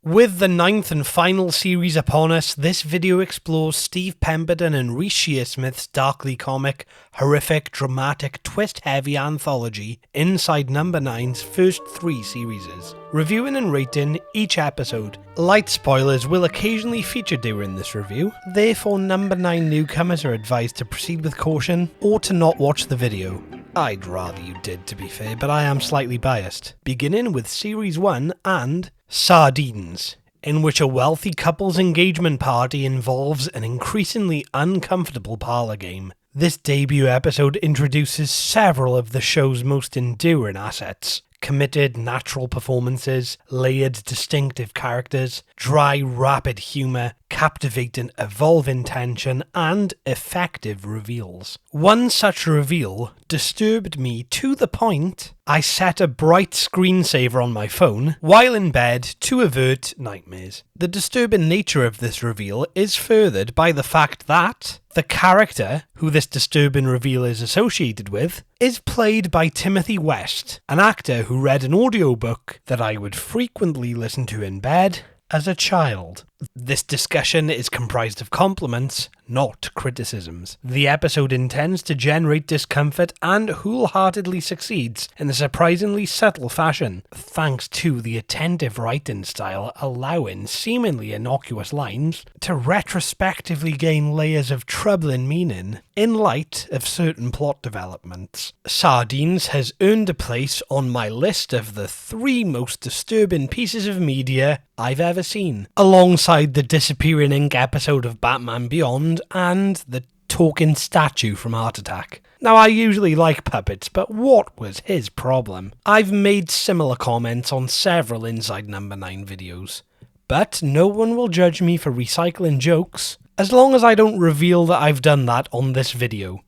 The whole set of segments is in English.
With the 9th and final series upon us, this video explores Steve Pemberton and Reece Shearsmith's darkly comic, horrific, dramatic, twist-heavy anthology inside No.9's first 3 series, reviewing and rating each episode. Light spoilers will occasionally feature during this review, therefore No.9 newcomers are advised to proceed with caution or to not watch the video. I'd rather you did, to be fair, but I am slightly biased. Beginning with Series 1 and Sardines, in which a wealthy couple's engagement party involves an increasingly uncomfortable parlour game. This debut episode introduces several of the show's most enduring assets: committed, natural performances, layered, distinctive characters, dry, rapid humour, captivating, evolving tension, and effective reveals. One such reveal disturbed me to the point I set a bright screensaver on my phone while in bed to avert nightmares. The disturbing nature of this reveal is furthered by the fact that the character who this disturbing reveal is associated with is played by Timothy West, an actor who read an audiobook that I would frequently listen to in bed as a child. This discussion is comprised of compliments, not criticisms. The episode intends to generate discomfort and wholeheartedly succeeds in a surprisingly subtle fashion, thanks to the attentive writing style allowing seemingly innocuous lines to retrospectively gain layers of troubling meaning in light of certain plot developments. Sardines has earned a place on my list of the 3 most disturbing pieces of media I've ever seen, alongside the Disappearing Ink episode of Batman Beyond and the talking statue from Art Attack. Now, I usually like puppets, but what was his problem? I've made similar comments on several Inside No.9 videos, but no one will judge me for recycling jokes as long as I don't reveal that I've done that on this video.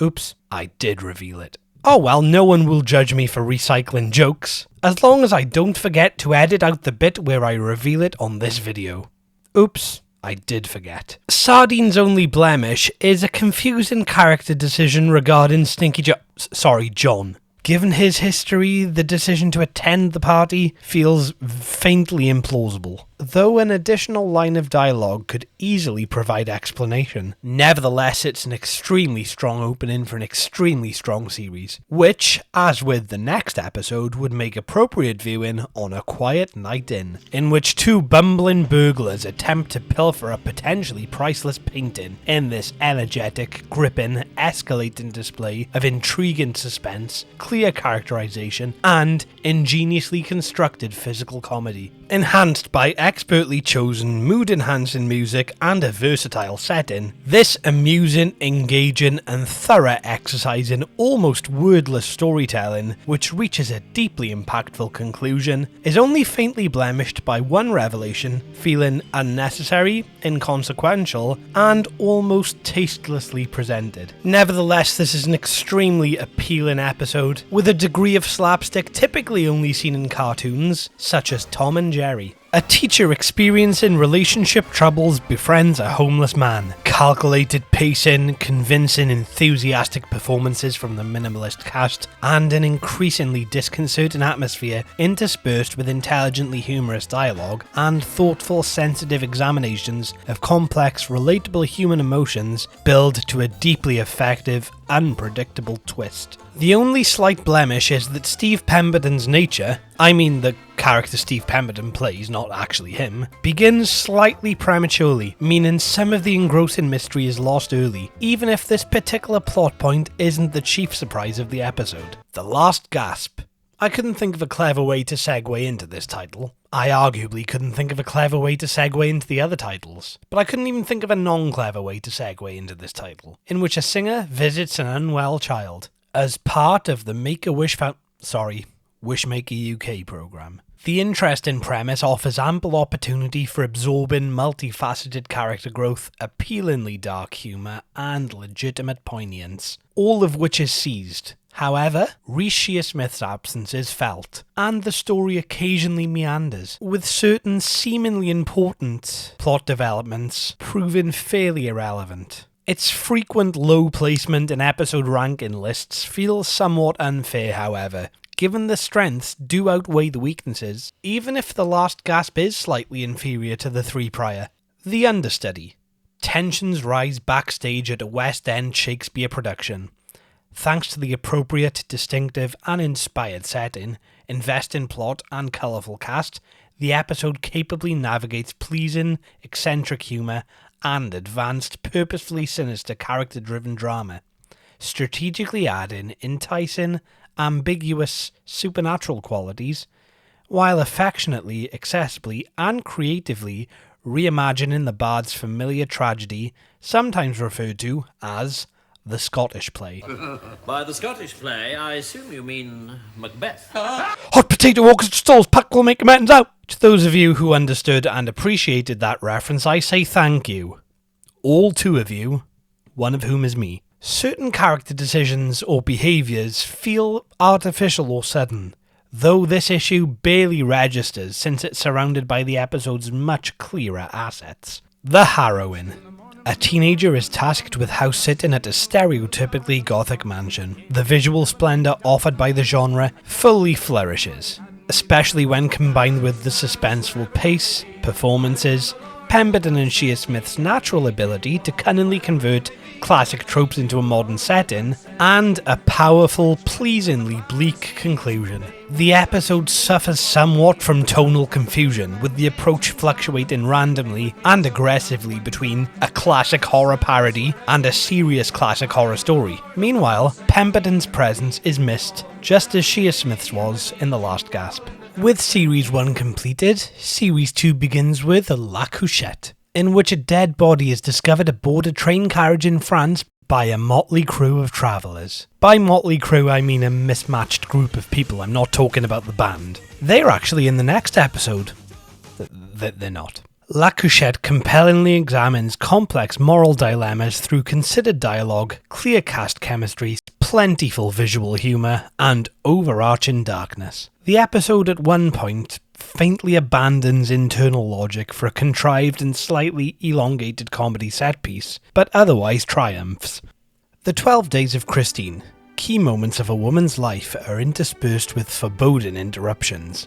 Oops, I did reveal it. Oh well, no one will judge me for recycling jokes, as long as I don't forget to edit out the bit where I reveal it on this video. Oops, I did forget. Sardine's only blemish is a confusing character decision regarding John. Given his history, the decision to attend the party feels faintly implausible, though an additional line of dialogue could easily provide explanation. Nevertheless, it's an extremely strong opening for an extremely strong series, which, as with the next episode, would make appropriate viewing on a quiet night in which 2 bumbling burglars attempt to pilfer a potentially priceless painting in this energetic, gripping, escalating display of intriguing suspense, clear characterization, and ingeniously constructed physical comedy. Enhanced by expertly chosen mood-enhancing music and a versatile setting, this amusing, engaging, and thorough exercise in almost wordless storytelling, which reaches a deeply impactful conclusion, is only faintly blemished by one revelation feeling unnecessary, inconsequential, and almost tastelessly presented. Nevertheless, this is an extremely appealing episode, with a degree of slapstick typically only seen in cartoons, such as Tom and Jerry. A teacher experiencing relationship troubles befriends a homeless man. Calculated pacing, convincing, enthusiastic performances from the minimalist cast, and an increasingly disconcerting atmosphere interspersed with intelligently humorous dialogue and thoughtful, sensitive examinations of complex, relatable human emotions build to a deeply effective, unpredictable twist. The only slight blemish is that Steve Pemberton's nature, I mean the character Steve Pemberton plays, not actually him, begins slightly prematurely, meaning some of the engrossing mystery is lost early, even if this particular plot point isn't the chief surprise of the episode. The last gasp. I couldn't think of a clever way to segue into this title. I arguably couldn't think of a clever way to segue into the other titles, but I couldn't even think of a non-clever way to segue into this title, in which a singer visits an unwell child as part of the Make-A-Wish Wishmaker UK program. The interesting premise offers ample opportunity for absorbing, multifaceted character growth, appealingly dark humour, and legitimate poignance, all of which is seized. However, Reece Shearsmith's absence is felt, and the story occasionally meanders, with certain seemingly important plot developments proving fairly irrelevant. Its frequent low placement in episode ranking lists feels somewhat unfair, however, given the strengths do outweigh the weaknesses, even if the last gasp is slightly inferior to the three prior. The understudy. Tensions rise backstage at a West End Shakespeare production. Thanks to the appropriate, distinctive and inspired setting, investing plot and colourful cast, the episode capably navigates pleasing, eccentric humour and advanced, purposefully sinister character-driven drama, strategically adding enticing, ambiguous, supernatural qualities, while affectionately, accessibly and creatively reimagining the bard's familiar tragedy, sometimes referred to as the Scottish play. By the Scottish play, I assume you mean Macbeth. Hot potato orchestra stalls, pack will make amends out! To those of you who understood and appreciated that reference, I say thank you. All two of you, one of whom is me. Certain character decisions or behaviours feel artificial or sudden, though this issue barely registers since it's surrounded by the episode's much clearer assets. The Harrowing. A teenager is tasked with house-sitting at a stereotypically gothic mansion. The visual splendour offered by the genre fully flourishes, especially when combined with the suspenseful pace, performances, Pemberton and Shearsmith's natural ability to cunningly convert classic tropes into a modern setting, and a powerful, pleasingly bleak conclusion. The episode suffers somewhat from tonal confusion, with the approach fluctuating randomly and aggressively between a classic horror parody and a serious classic horror story. Meanwhile, Pemberton's presence is missed, just as Shearsmith's was in The Last Gasp. With Series 1 completed, Series 2 begins with La Couchette, in which a dead body is discovered aboard a train carriage in France by a motley crew of travellers. By motley crew I mean a mismatched group of people, I'm not talking about the band. They're actually in the next episode. They're not. La Couchette compellingly examines complex moral dilemmas through considered dialogue, clear cast chemistry, plentiful visual humour, and overarching darkness. The episode at one point faintly abandons internal logic for a contrived and slightly elongated comedy set piece, but otherwise triumphs. The 12 Days of Christine. Key moments of a woman's life are interspersed with foreboding interruptions.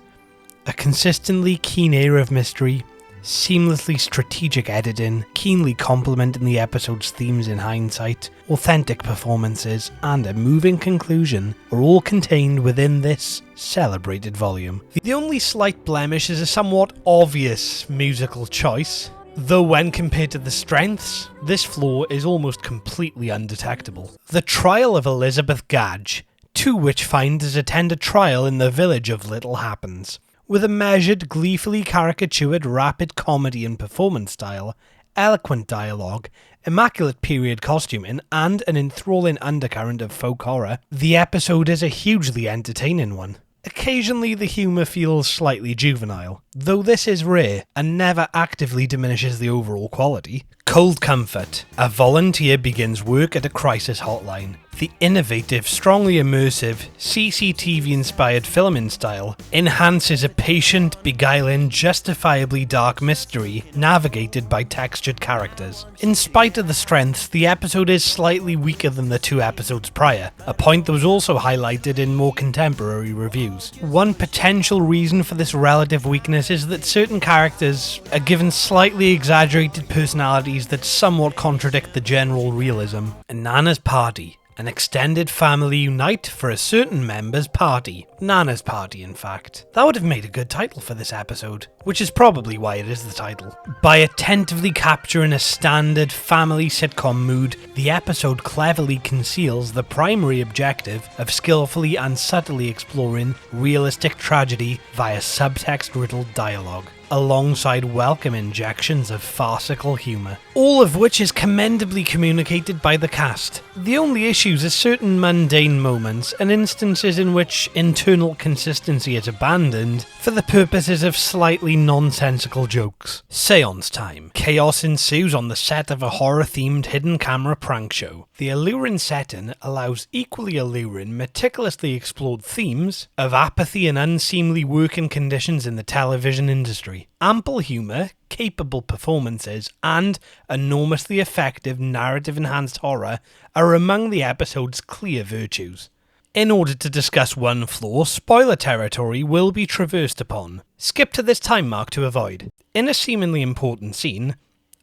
A consistently keen air of mystery, seamlessly strategic editing, keenly complementing the episode's themes in hindsight, authentic performances, and a moving conclusion are all contained within this celebrated volume. The only slight blemish is a somewhat obvious musical choice, though when compared to the strengths, this flaw is almost completely undetectable. The Trial of Elizabeth Gadge. 2 witch-finders attend a trial in the village of Little Happens. With a measured, gleefully caricatured rapid comedy and performance style, eloquent dialogue, immaculate period costuming, and an enthralling undercurrent of folk horror, the episode is a hugely entertaining one. Occasionally the humour feels slightly juvenile, though this is rare and never actively diminishes the overall quality. Cold Comfort. A volunteer begins work at a crisis hotline. The innovative, strongly immersive, CCTV-inspired filming style enhances a patient, beguiling, justifiably dark mystery navigated by textured characters. In spite of the strengths, the episode is slightly weaker than the 2 episodes prior, a point that was also highlighted in more contemporary reviews. One potential reason for this relative weakness is that certain characters are given slightly exaggerated personalities that somewhat contradict the general realism. Nana's Party. An extended family unite for a certain member's party. Nana's Party, in fact. That would have made a good title for this episode, which is probably why it is the title. By attentively capturing a standard family sitcom mood, the episode cleverly conceals the primary objective of skillfully and subtly exploring realistic tragedy via subtext-riddled dialogue, alongside welcome injections of farcical humour, all of which is commendably communicated by the cast. The only issues are certain mundane moments and instances in which internal consistency is abandoned for the purposes of slightly nonsensical jokes. Seance time. Chaos ensues on the set of a horror-themed hidden camera prank show. The alluring setting allows equally alluring, meticulously explored themes of apathy and unseemly working conditions in the television industry. Ample humour, capable performances, and enormously effective narrative-enhanced horror are among the episode's clear virtues. In order to discuss one flaw, spoiler territory will be traversed upon. Skip to this time mark to avoid. In a seemingly important scene,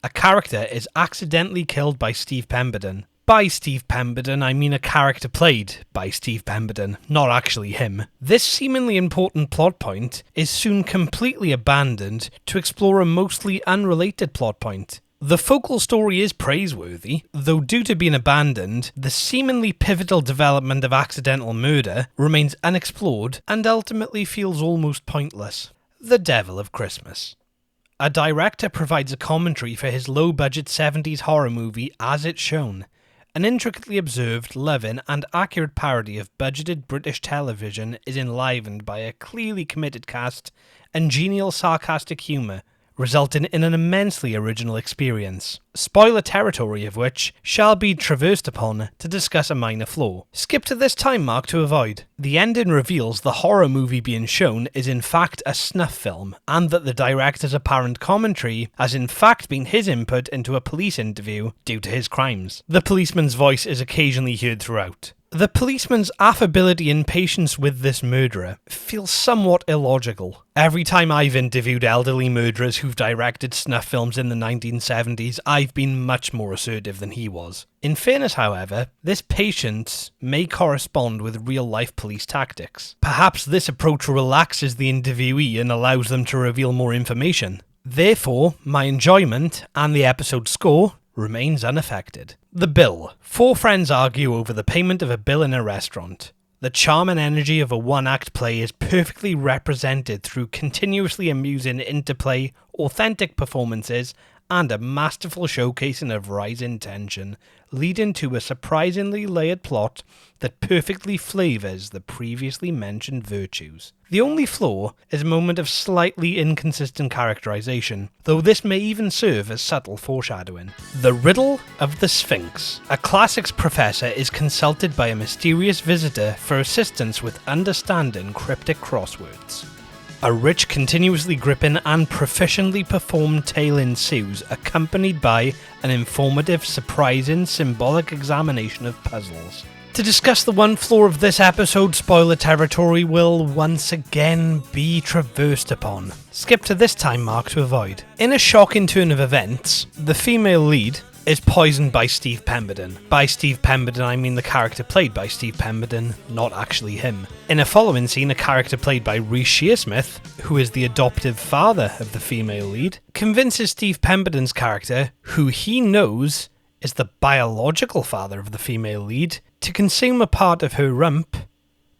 a character is accidentally killed by Steve Pemberton. By Steve Pemberton, I mean a character played by Steve Pemberton, not actually him. This seemingly important plot point is soon completely abandoned to explore a mostly unrelated plot point. The focal story is praiseworthy, though due to being abandoned, the seemingly pivotal development of accidental murder remains unexplored and ultimately feels almost pointless. The Devil of Christmas. A director provides a commentary for his low-budget 70s horror movie As It's Shown, an intricately observed, loving and accurate parody of budgeted British television is enlivened by a clearly committed cast and genial sarcastic humour, resulting in an immensely original experience, spoiler territory of which shall be traversed upon to discuss a minor flaw. Skip to this time mark to avoid. The ending reveals the horror movie being shown is in fact a snuff film, and that the director's apparent commentary has in fact been his input into a police interview due to his crimes. The policeman's voice is occasionally heard throughout. The policeman's affability and patience with this murderer feels somewhat illogical. Every time I've interviewed elderly murderers who've directed snuff films in the 1970s, I've been much more assertive than he was. In fairness, however, this patience may correspond with real-life police tactics. Perhaps this approach relaxes the interviewee and allows them to reveal more information. Therefore, my enjoyment and the episode score remains unaffected. The bill. 4 friends argue over the payment of a bill in a restaurant. The charm and energy of a one-act play is perfectly represented through continuously amusing interplay, authentic performances, and a masterful showcasing of rising tension, leading to a surprisingly layered plot that perfectly flavours the previously mentioned virtues. The only flaw is a moment of slightly inconsistent characterization, though this may even serve as subtle foreshadowing. The Riddle of the Sphinx. A classics professor is consulted by a mysterious visitor for assistance with understanding cryptic crosswords. A rich, continuously gripping and proficiently performed tale ensues, accompanied by an informative, surprising, symbolic examination of puzzles. To discuss the one flaw of this episode, spoiler territory will once again be traversed upon. Skip to this time mark to avoid. In a shocking turn of events, the female lead is poisoned by Steve Pemberton. By Steve Pemberton, I mean the character played by Steve Pemberton, not actually him. In a following scene, a character played by Reece Shearsmith, who is the adoptive father of the female lead, convinces Steve Pemberton's character, who he knows is the biological father of the female lead, to consume a part of her rump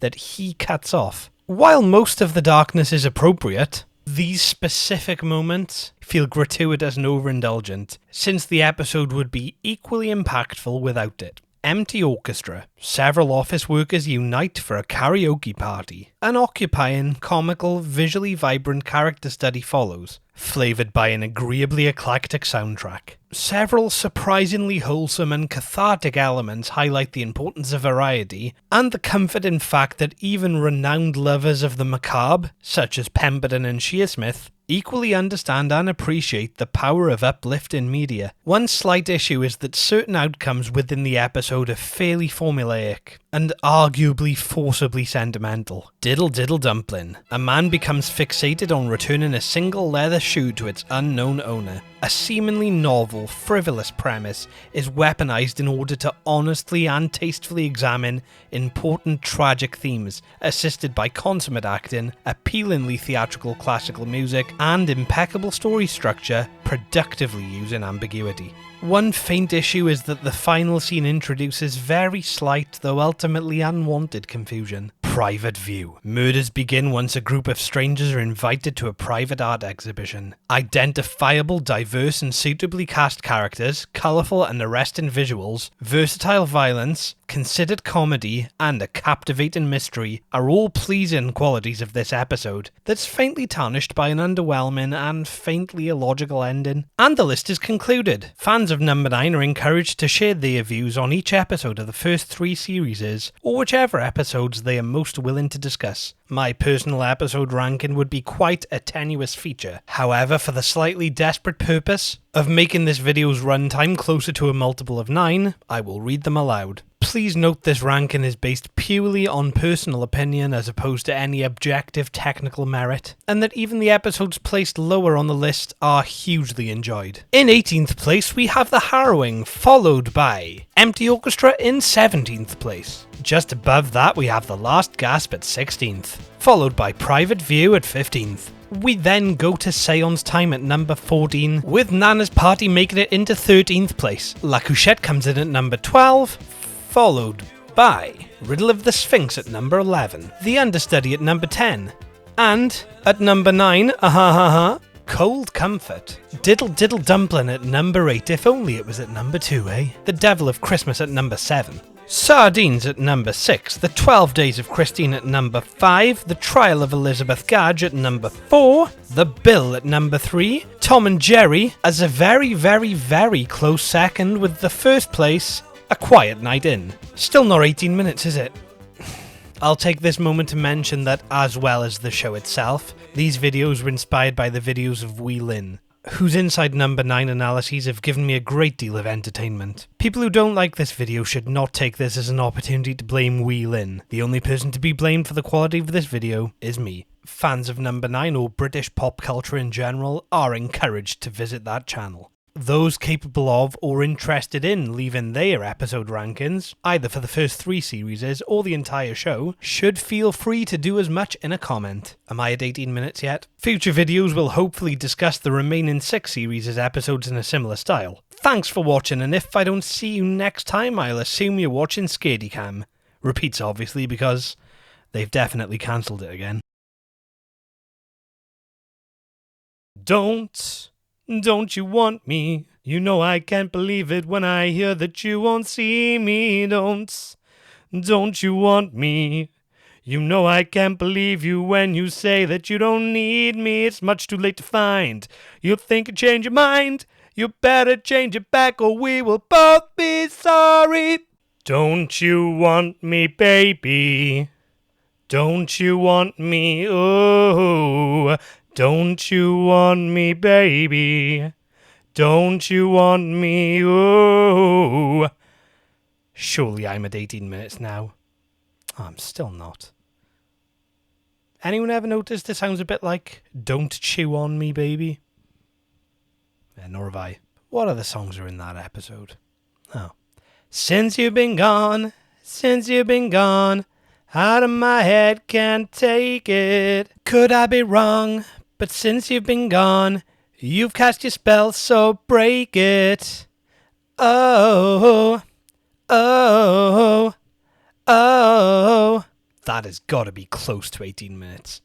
that he cuts off. While most of the darkness is appropriate, these specific moments feel gratuitous and overindulgent, since the episode would be equally impactful without it. Empty orchestra. Several office workers unite for a karaoke party. An occupying, comical, visually vibrant character study follows, flavoured by an agreeably eclectic soundtrack. Several surprisingly wholesome and cathartic elements highlight the importance of variety, and the comforting fact that even renowned lovers of the macabre, such as Pemberton and Shearsmith, equally understand and appreciate the power of uplifting media. One slight issue is that certain outcomes within the episode are fairly formulaic, and arguably forcibly sentimental. Diddle Diddle Dumpling. A man becomes fixated on returning a single leather shoe to its unknown owner. A seemingly novel, frivolous premise is weaponized in order to honestly and tastefully examine important tragic themes, assisted by consummate acting, appealingly theatrical classical music, and impeccable story structure, productively using ambiguity. One faint issue is that the final scene introduces very slight, though ultimately unwanted, confusion. Private view. Murders begin once a group of strangers are invited to a private art exhibition. Identifiable, diverse and suitably cast characters, colourful and arresting visuals, versatile violence, considered comedy, and a captivating mystery are all pleasing qualities of this episode that's faintly tarnished by an underwhelming and faintly illogical ending. And the list is concluded. Fans of No.9 are encouraged to share their views on each episode of the first 3 series, or whichever episodes they are most willing to discuss. My personal episode ranking would be quite a tenuous feature. However, for the slightly desperate purpose of making this video's runtime closer to a multiple of 9, I will read them aloud. Please note this ranking is based purely on personal opinion as opposed to any objective technical merit, and that even the episodes placed lower on the list are hugely enjoyed. In 18th place we have The Harrowing, followed by Empty Orchestra in 17th place. Just above that we have The Last Gasp at 16th, followed by Private View at 15th. We then go to Seance Time at number 14, with Nana's Party making it into 13th place. La Couchette comes in at number 12, followed by Riddle of the Sphinx at number 11, The Understudy at number 10, and at number 9, Cold Comfort. Diddle Diddle Dumpling at number 8, if only it was at number 2, eh? The Devil of Christmas at number 7. Sardines at number 6, The 12 Days of Christine at number 5, The Trial of Elizabeth Gadge at number 4, The Bill at number 3, Tom and Jerry as a very, very, very close second with the first place, A Quiet Night In. Still not 18 minutes, is it? I'll take this moment to mention that, as well as the show itself, these videos were inspired by the videos of Wee Lin, whose Inside Number 9 analyses have given me a great deal of entertainment. People who don't like this video should not take this as an opportunity to blame Wee Lin. The only person to be blamed for the quality of this video is me. Fans of Number 9 or British pop culture in general are encouraged to visit that channel. Those capable of or interested in leaving their episode rankings, either for the first 3 series or the entire show, should feel free to do as much in a comment. Am I at 18 minutes yet? Future videos will hopefully discuss the remaining 6 series episodes in a similar style. Thanks for watching, and if I don't see you next time, I'll assume you're watching Scaredy-Cam. Repeats obviously, because they've definitely cancelled it again. Don't you want me? You know I can't believe it when I hear that you won't see me. Don't you want me? You know I can't believe you when you say that you don't need me. It's much too late to find. You'll think and change your mind. You better change it back or we will both be sorry. Don't you want me, baby? Don't you want me? Oh, don't you want me, baby? Don't you want me? Oh. Surely I'm at 18 minutes now. Oh, I'm still not. Anyone ever noticed it sounds a bit like Don't Chew On Me, Baby? Yeah, nor have I. What other songs are in that episode? Oh. Since you've been gone, out of my head, can't take it. Could I be wrong? But since you've been gone, you've cast your spell, so break it. Oh, oh, oh. That has got to be close to 18 minutes.